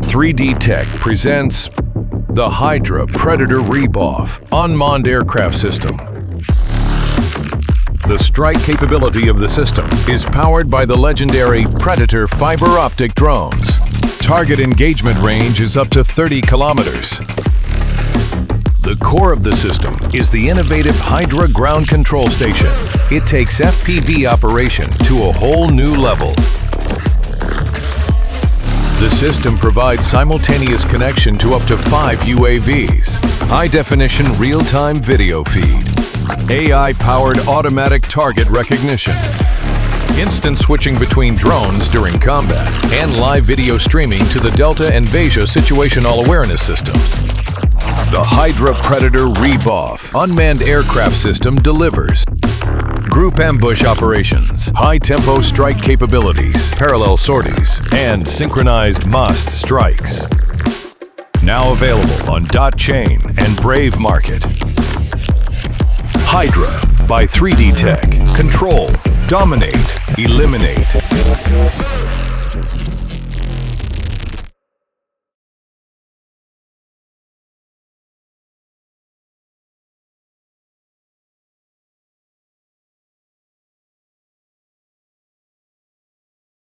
3D Tech presents the Hydra Predator REBOFF unmanned aircraft system. The strike capability of the system is powered by the legendary Predator fiber-optic drones. Target engagement range is up to 30 kilometers. The core of the system is the innovative Hydra ground control station. It takes FPV operation to a whole new level. The system provides simultaneous connection to up to 5 UAVs, high-definition real-time video feed, AI-powered automatic target recognition, instant switching between drones during combat, and live video streaming to the Delta and Veja situational awareness systems. The Hydra Predator REBOFF unmanned aircraft system delivers group ambush operations, high-tempo strike capabilities, parallel sorties, and synchronized MUST strikes. Now available on .Chain and Brave Market. Hydra by 3D Tech. Control, dominate, eliminate.